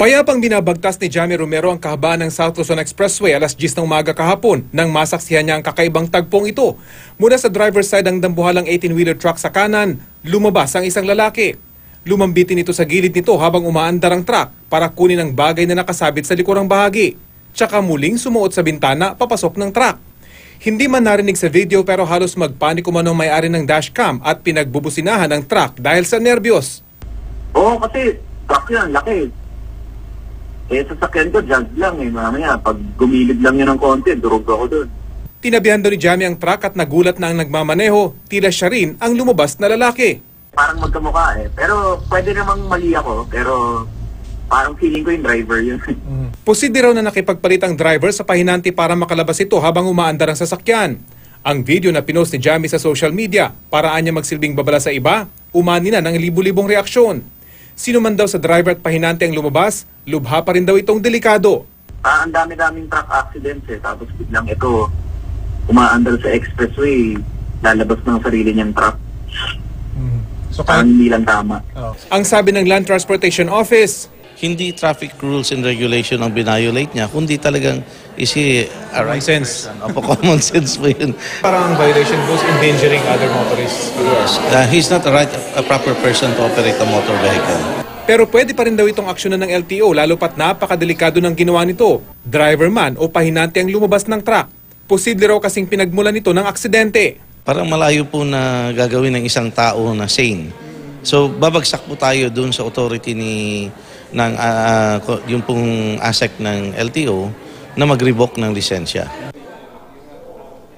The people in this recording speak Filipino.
Payapang binabagtas ni Jamie Romero ang kahabaan ng South Luzon Expressway alas 10 ng umaga kahapon nang masaksihan niya ang kakaibang tagpong ito. Mula sa driver's side ng dambuhalang 18-wheeler truck sa kanan, lumabas ang isang lalaki. Lumambitin ito sa gilid nito habang umaandar ang truck para kunin ang bagay na nakasabit sa likurang bahagi. Tsaka muling sumuot sa bintana papasok ng truck. Hindi man narinig sa video pero halos magpaniko man ang may-ari ng dashcam at pinagbubusinahan ng truck dahil sa nerbiyos. Oo, kasi truck yan, laki. Sasakyan ko, junk lang mamaya. Pag gumilid lang yun ng konti, durog ako doon. Tinabihan daw ni Jamie ang truck at nagulat na ang nagmamaneho. Tila siya rin ang lumabas na lalaki. Parang magkamukha Pero pwede namang mali ako. Pero parang feeling ko yung driver yun. Posible raw na nakipagpalit ang driver sa pahinanti para makalabas ito habang umaandar ang sasakyan. Ang video na pinost ni Jamie sa social media, paraan niya magsilbing babala sa iba, umani na ng libu-libong reaksyon. Sino man daw sa driver at pahinante ang lumabas, lubha pa rin daw itong delikado. Ang dami-daming truck accidents Tapos biglang ito, umaandar sa expressway, lalabas ng sarili niyang truck. So, hindi lang tama. Ang sabi ng Land Transportation Office, hindi traffic rules and regulation ang binayolate niya, kundi talagang a right sense. person. Common sense po yun. Parang violation goes endangering other motorists. Yes. He's not a proper person to operate a motor vehicle. pero pwede pa rin daw itong aksyonan ng LTO lalo pat napakadelikado ng ginawa nito. Driver man o pahinante ang lumabas ng truck. Posible raw kasing pinagmulan nito ng aksidente. Parang malayo po na gagawin ng isang tao na sane. So babagsak po tayo doon sa authority yung pong ASEC ng LTO na mag-revoke ng lisensya.